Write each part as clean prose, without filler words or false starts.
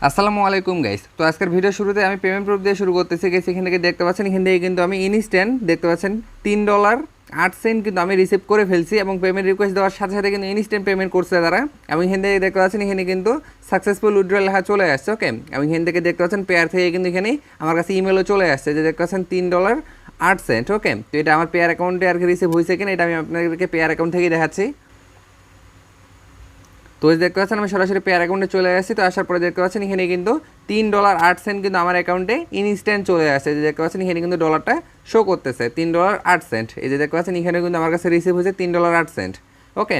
আসসালামু আলাইকুম গাইস। তো আজকের ভিডিও শুরুতে আমি পেমেন্ট প্রুফ দিয়ে শুরু করতেছি গাইস। এখান থেকে দেখতে পাচ্ছেন, এখান থেকে কিন্তু আমি ইনস্ট্যান্ট দেখতে পাচ্ছেন $3.08 কিন্তু আমি রিসিভ করে ফেলছি এবং পেমেন্ট রিকোয়েস্ট দেওয়ার সাথে সাথে কিন্তু ইনস্ট্যান্ট পেমেন্ট করছে তারা। এবং এখান থেকে দেখতে পাচ্ছেন এখানে কিন্তু সাকসেসফুল উইথড্রল লেখা চলে আসছে। ওকে, এবং এখান থেকে দেখতে পাচ্ছেন পেয়ার থেকে কিন্তু এখানে আমার কাছে ইমেলও চলে আসছে যে দেখতে পাচ্ছেন $3.08। ওকে, তো এটা আমার পেয়ার অ্যাকাউন্টে আর কি রিসিভ হয়েছে কিনা এটা আমি আপনাদেরকে পেয়ার অ্যাকাউন্ট থেকেই দেখাচ্ছি। তো দেখতে পাচ্ছেন আমি সরাসরি পেয়ার অ্যাকাউন্টে চলে আসছি। তো আসার পরে দেখতে পাচ্ছেন এখানে কিন্তু $3.08 কিন্তু আমার অ্যাকাউন্টে ইনস্ট্যান্ট চলে আসছে। যে দেখতে পাচ্ছেন এখানে কিন্তু ডলারটা শো করতেছে $3.08। এই যে দেখতে পাচ্ছেন এখানে কিন্তু আমার কাছে রিসিভ হয়েছে $3.08। ওকে,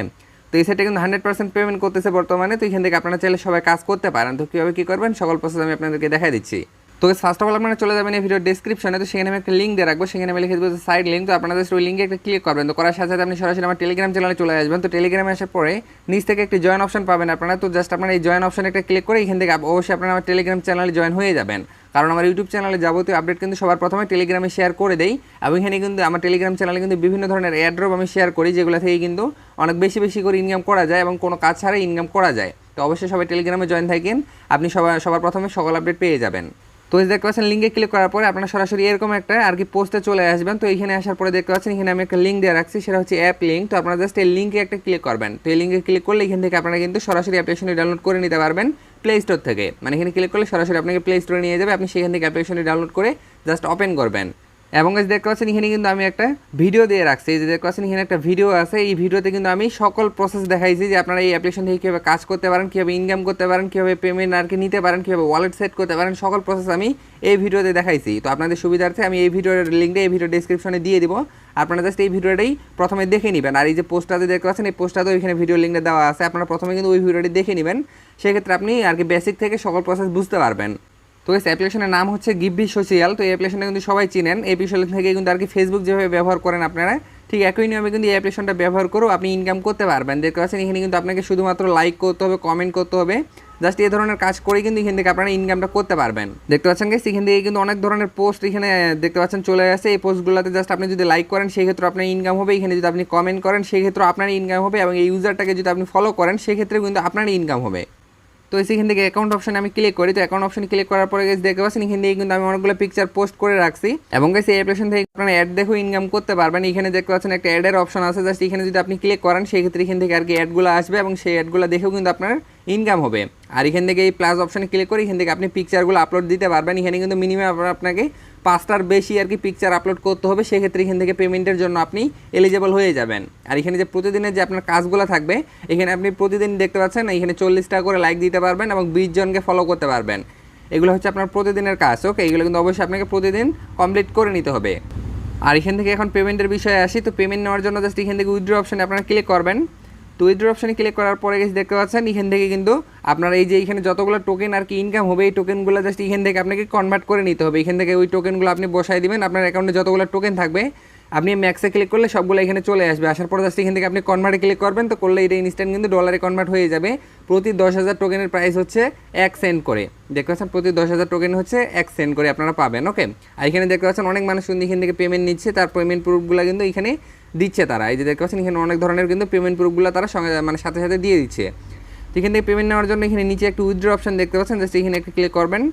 তো এই সাইটে কিন্তু 100% পেমেন্ট করতেছে বর্তমানে। তো এখান থেকে আপনারা চাইলে সবাই কাজ করতে পারেন। তো কীভাবে কী করবেন সকল প্রসেস আমি আপনাদেরকে দেখাই দিচ্ছি। তো ফার্স্ট অফ অল আপনারা চলে যাবেন এই ভিডিও ডেসক্রিপশনে। তো সেখানে আমি একটা লিঙ্ক দিয়ে রাখবো, সেখানে আমি লিখে দেবো সাইড লিঙ্ক। তো আপনারা জাস্ট ওই লিঙ্কে একটা ক্লিক করবেন। তো করার সাথে সাথে আপনি সরাসরি আমার টেলিগ্রাম চ্যানেলে চলে আসবেন। তো টেলিগ্রামে আসার পরে নিচ থেকে একটি জয়েন অপশন পাবেন আপনারা। তো জাস্ট আপনারা এই জয়েন অপশনে একটা ক্লিক করে এখান থেকে অবশ্যই আপনারা আমার টেলিগ্রাম চ্যানেলে জয়েন হয়ে যাবেন। কারণ আমার ইউটিউব চ্যানেলে যাবতীয় আপডেট কিন্তু সবার প্রথমে টেলিগ্রামে শেয়ার করে দেই। এবং এখানে কিন্তু আমার টেলিগ্রাম চ্যানেলে কিন্তু বিভিন্ন ধরনের এয়ারড্রপ আমি শেয়ার করি, যেগুলো থেকে কিন্তু অনেক বেশি বেশি করে ইনকাম করা যায় এবং কোনো কাজ ছাড়াই ইনকাম করা যায়। তো অবশ্যই সবাই টেলিগ্রামে জয়েন থাকেন, আপনি সবার প্রথমে সকল আপডেট পেয়ে যাবেন। তো এই দেখতে পাচ্ছেন লিঙ্কে ক্লিক করার পরে আপনারা সরাসরি এরকম একটা আর কি পোস্টে চলে আসবেন। তো এখানে আসার পরে দেখতে পাচ্ছেন এখানে আমি একটা লিঙ্ক দিয়ে রাখছি, সেটা হচ্ছে অ্যাপ লিঙ্ক। তো আপনারা জাস্ট এই লিঙ্কে একটা ক্লিক করবেন। তো এই লিঙ্কে ক্লিক করলে এখান থেকে আপনারা কিন্তু সরাসরি অ্যাপ্লিকেশনটি ডাউনলোড করে নিতে পারবেন প্লে স্টোর থেকে। মানে এখানে ক্লিক করলে সরাসরি আপনাকে প্লে স্টোরে নিয়ে যাবে, আপনি সেখান থেকে অ্যাপ্লিকেশনটি ডাউনলোড করে জাস্ট ওপেন করবেন। এবং দেখতে পাচ্ছেন এখানে কিন্তু আমি একটা ভিডিও দিয়ে রাখছি। এই যে দেখতে পাচ্ছেন এখানে একটা ভিডিও আছে, এই ভিডিওতে কিন্তু আমি সকল প্রসেস দেখাইছি যে আপনারা এই অ্যাপ্লিকেশন থেকে কীভাবে কাজ করতে পারেন, কীভাবে ইনকাম করতে পারেন, কীভাবে পেমেন্ট আর কি নিতে পারেন, কীভাবে ওয়ালেট সেট করতে পারেন, সকল প্রসেস আমি এই ভিডিওতে দেখাইছি। তো আপনাদের সুবিধার্থে আমি এই ভিডিওর লিঙ্কটা এই ভিডিও ডেসক্রিপশনে দিয়ে দিব, আপনারা জাস্ট এই ভিডিওটাই প্রথমে দেখে নেবেন। আর এই যে পোস্টটাতে দেখতে পাচ্ছেন এই পোস্টটাতেও এখানে ভিডিও লিঙ্কটা দেওয়া আছে, আপনারা প্রথমে কিন্তু ওই ভিডিওটি দেখে নেবেন। সেক্ষেত্রে আপনি আর কি বেসিক থেকে সকল প্রসেস বুঝতে পারবেন। তো এই অ্যাপ্লিকেশনের নাম হচ্ছে গিভবি সোশিয়াল। তো এই অ্যাপ্লিকেশনটা কিন্তু সবাই চিনেন। এই অ্যাপ্লিকেশন থেকে কিন্তু আর কি ফেসবুক যেভাবে ব্যবহার করেন আপনারা, ঠিক একই নিয়মে কিন্তু এই অ্যাপ্লিকেশনটা ব্যবহার করেও আপনি ইনকাম করতে পারবেন। দেখতে পাচ্ছেন এখানে কিন্তু আপনাকে শুধুমাত্র লাইক করতে হবে, কমেন্ট করতে হবে, জাস্ট এই ধরনের কাজ করেই কিন্তু এখান থেকে আপনারা ইনকামটা করতে পারবেন। দেখতে পাচ্ছেন গাইস এখান থেকে কিন্তু অনেক ধরনের পোস্ট এখানে দেখতে পাচ্ছেন চলে আসে। এই পোস্টগুলোতে জাস্ট আপনি যদি লাইক করেন সেই ক্ষেত্রে আপনার ইনকাম হবে, এখানে যদি আপনি কমেন্ট করেন সেই ক্ষেত্রে আপনার ইনকাম হবে, এবং এই ইউজারটাকে যদি আপনি ফলো করেন সেক্ষেত্রে কিন্তু আপনারই ইনকাম হবে। তো এখান থেকে অ্যাকাউন্ট অপশনে আমি ক্লিক করি। তো অ্যাকাউন্ট অপশনে ক্লিক করার পরে গেছে দেখতে পাচ্ছেন এখান থেকে কিন্তু আমি অনেকগুলো পিকচার পোস্ট করে রাখছি। এবং গেছে এই অ্যাপ্লিকেশন থেকে আপনারা অ্যাড দেখেও ইনকাম করতে পারবেন। এখানে দেখতে পাচ্ছেন একটা অ্যাডের অপশন আছে, জাস্ট এখানে যদি আপনি ক্লিক করেন সেই ক্ষেত্রে এখান থেকে আর কি অ্যাডগুলো আসবে এবং সেই অ্যাডগুলো দেখেও কিন্তু আপনার ইনকাম হবে। আর এখান থেকে এই প্লাস অপশনে ক্লিক করে এখান থেকে আপনি পিকচারগুলো আপলোড দিতে পারবেন। এখানে কিন্তু মিনিমাম আপনাকে 5টার বেশি আর কি পিকচার আপলোড করতে হবে, সেক্ষেত্রে এখান থেকে পেমেন্টের জন্য আপনি এলিজেবল হয়ে যাবেন। আর এখানে যে প্রতিদিনের যে আপনার কাজগুলো থাকবে, এখানে আপনি প্রতিদিন দেখতে পাচ্ছেন এখানে 40টা করে লাইক দিতে পারবেন এবং 20 জনকে ফলো করতে পারবেন। এগুলো হচ্ছে আপনার প্রতিদিনের কাজ। ওকে, এগুলো কিন্তু অবশ্যই আপনাকে প্রতিদিন কমপ্লিট করে নিতে হবে। আর এখান থেকে এখন পেমেন্টের বিষয়ে আসি। তো পেমেন্ট নেওয়ার জন্য জাস্ট এখান থেকে উইথড্র অপশানে আপনারা ক্লিক করবেন। তো উইথড্র অপশানে ক্লিক করার পরে গেছে দেখতে পাচ্ছেন এখান থেকে কিন্তু আপনার এই যে এখানে যতগুলো টোকেন আর কি ইনকাম হবে, এই টোকেনগুলো জাস্ট এখান থেকে আপনাকে কনভার্ট করে নিতে হবে। এখান থেকে ওই টোকেনগুলো আপনি বসাই দিবেন। আপনার অ্যাকাউন্টে যতগুলো টোকেন থাকবে আপনি ম্যাক্সে ক্লিক করলে সবগুলো এখানে চলে আসবে। আসার পরে জাস্ট এখান থেকে আপনি কনভার্টে ক্লিক করবেন। তো করলে এটা ইনস্ট্যান্ট কিন্তু ডলারে কনভার্ট হয়ে যাবে। প্রতি 10,000 টোকেনের প্রাইস হচ্ছে 1 সেন্ট করে। দেখতে পাচ্ছেন প্রতি 10,000 টোকেন হচ্ছে 1 সেন্ট করে আপনারা পাবেন। ওকে, আর এখানে দেখতে পাচ্ছেন অনেক মানুষ কিন্তু এখান থেকে পেমেন্ট নিচ্ছে, তার পেমেন্ট প্রুফগুলো কিন্তু এখানে দিচ্ছে তারা। এই যে দেখতে পাচ্ছেন এখানে অনেক ধরনের কিন্তু পেমেন্ট প্রুফগুলো তারা সাথে সাথে দিয়ে দিচ্ছে। তো এখান থেকে পেমেন্ট নেওয়ার জন্য এখানে নিচে একটা উইথড্র অপশন দেখতে পাচ্ছেন, জাস্ট এখানে একটা ক্লিক করবেন।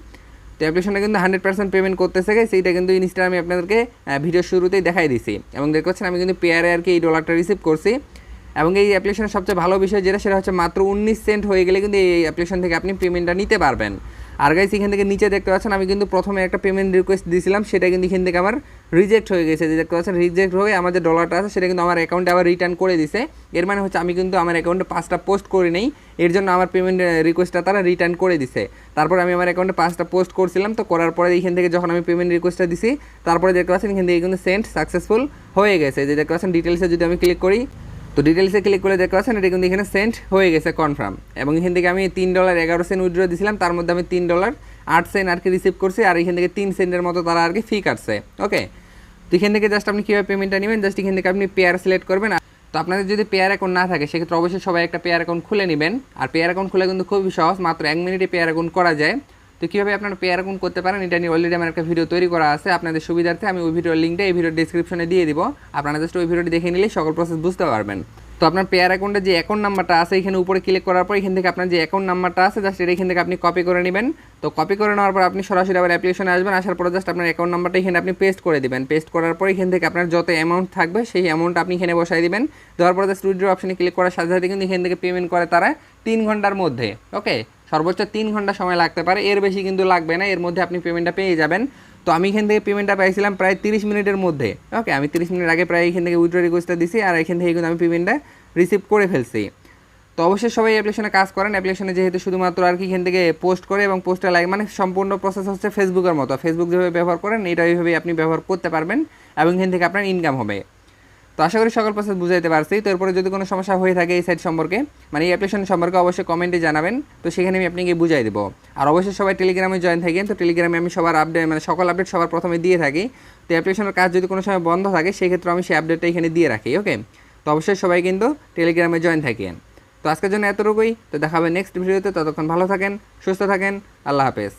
তো অ্যাপ্লিকেশনটা কিন্তু 100% পেমেন্ট করতেছে গেছে, সেইটা কিন্তু ইনস্টা আমি আপনাদেরকে ভিডিও শুরুতেই দেখাই দিছি। এবং দেখতে পাচ্ছেন আমি কিন্তু পেয়ারে আর কি এই ডলারটা রিসিভ করছি। এবং এই অ্যাপ্লিকেশনের সবচেয়ে ভালো বিষয় যেটা, সেটা হচ্ছে মাত্র 19 সেন্ট হয়ে গেলে কিন্তু এই অ্যাপ্লিকেশন থেকে আপনি পেমেন্টটা নিতে পারবেন। আর গাইস এখান থেকে নিচে দেখতে পাচ্ছেন আমি কিন্তু প্রথমে একটা পেমেন্ট রিকোয়েস্ট দিয়েছিলাম, সেটা কিন্তু এখান থেকে আমার রিজেক্ট হয়ে গেছে। যে দেখতে পাচ্ছেন রিজেক্ট হয়ে আমার যে ডলারটা আছে সেটা কিন্তু আমার অ্যাকাউন্টে আবার রিটার্ন করে দিছে। এর মানে হচ্ছে আমি কিন্তু আমার অ্যাকাউন্টে 5টা পোস্ট করি নেই, এর জন্য আমার পেমেন্ট রিকোয়েস্টটা তারা রিটার্ন করে দিছে। তারপরে আমি আমার অ্যাকাউন্টে 5টা পোস্ট করছিলাম। তো করার পরে এখান থেকে যখন আমি পেমেন্ট রিকোয়েস্টটা দিছি, তারপরে দেখতে পাচ্ছেন এখান থেকে কিন্তু সেন্ড সাকসেসফুল হয়ে গেছে। যে দেখতে পাচ্ছেন ডিটেলসে যদি আমি ক্লিক করি, তো ডিটেলসে ক্লিক করে দেখতে পাচ্ছেন এটা কিন্তু এখানে সেন্ড হয়ে গেছে কনফার্ম। এবং এখান থেকে আমি $3.11 উইথড্র দিয়েছিলাম, তার মধ্যে আমি $3.08 আর কি রিসিভ করছি। আর এখান থেকে 3 সেন্টের মতো তারা আর কি ফি কাটছে। ওকে, তো এখান থেকে জাস্ট আপনি কীভাবে পেমেন্টটা নেবেন, জাস্ট এখান থেকে আপনি পেয়ার সিলেক্ট করবেন। তো আপনাদের যদি পেয়ার অ্যাকাউন্ট না থাকে সেক্ষেত্রে অবশ্যই সবাই একটা পেয়ার অ্যাকাউন্ট খুলে নেবেন। আর পেয়ার অ্যাকাউন্ট খুলে কিন্তু খুবই সহজ, মাত্র 1 মিনিটে পেয়ার অ্যাকাউন্ট করা যায়। তো কীভাবে আপনারা পেয়ার অ্যাকাউন্ট করতে পারেন এটা নিয়ে অলরেডি আমার একটা ভিডিও তৈরি করা আছে, আপনাদের সুবিধার্থে আমি ওই ভিডিওর লিঙ্কটা এই ভিডিওর ডিসক্রিপশনে দিয়ে দিব। আপনারা জাস্ট ওই ভিডিওটি দেখে নিলেই সকল প্রসেস বুঝতে পারবেন। তো তো আপনার পেয়ার অ্যাকাউন্টে যে অ্যাকাউন্ট নাম্বারটা আছে এখানে উপরে ক্লিক করার পর এখান থেকে আপনার যে অ্যাকাউন্ট নাম্বারটা আছে জাস্ট এটা এখান থেকে আপনি কপি করে নেবেন। তো কপি করে নেওয়ার পর আপনি সরাসরি আবার অ্যাপ্লিকেশনে আসবেন, আসার পর জাস্ট আপনার অ্যাকাউন্ট নাম্বারটা এখানে আপনি পেস্ট করে দিবেন। পেস্ট করার পর এখান থেকে আপনার যত অ্যামাউন্ট থাকবে সেই অ্যামাউন্ট আপনি এখানে বসাই দিবেন। দেওয়ার পর জাস্ট উইথড্র অপশনে ক্লিক করার সাথে সাথে কিন্তু এখান থেকে পেমেন্ট করে তারা 3 ঘন্টার মধ্যে। ওকে, সর্বোচ্চ 3 ঘন্টা সময় লাগতে পারে, এর বেশি কিন্তু লাগবে না, এর মধ্যে আপনি পেমেন্টটা পেয়ে যাবেন। তো আমি এখান থেকে পেমেন্টটা পাইছিলাম প্রায় 30 মিনিটের মধ্যে। ওকে, আমি 30 মিনিট আগে প্রায় এখান থেকে উইথড্র রিকোয়েস্টটা দিছি আর এখান থেকে কিন্তু আমি পেমেন্টটা রিসিভ করে ফেলছি। তো অবশ্যই সবাই অ্যাপ্লিকেশনে কাজ করেন। অ্যাপ্লিকেশনে যেহেতু শুধুমাত্র আর কি এখান থেকে পোস্ট করে এবং পোস্টে লাইক মানে সম্পূর্ণ প্রসেস হচ্ছে ফেসবুকের মতো। ফেসবুক যেভাবে ব্যবহার করেন এটা ওইভাবেই আপনি ব্যবহার করতে পারবেন এবং এখান থেকে আপনার ইনকাম হবে। তো আশা করি সকল প্রসেস বুঝাইতে পারছি। তো এরপরে যদি কোনো সমস্যা হয়ে থাকে এই সাইট সম্পর্কে মানে এই অ্যাপ্লিকেশন সম্পর্কে অবশ্যই কমেন্টে জানাবেন, তো সেখানে আমি আপনাকে বুঝাই দেবো। আর অবশ্যই সবাই টেলিগ্রামে জয়েন থাকেন। তো টেলিগ্রামে আমি সবার আপডেট মানে সকল আপডেট সবার প্রথমে দিয়ে থাকি। তো অ্যাপ্লিকেশনের কাজ যদি কোনো সময় বন্ধ থাকে সেক্ষেত্রে আমি সেই আপডেটটা এখানে দিয়ে রাখি। ওকে, তো অবশ্যই সবাই কিন্তু টেলিগ্রামে জয়েন থাকেন। তো আজকের জন্য এতটুকুই। তো দেখা হবে নেক্সট ভিডিওতে। ততক্ষণ ভালো থাকেন, সুস্থ থাকেন, আল্লাহ হাফেজ।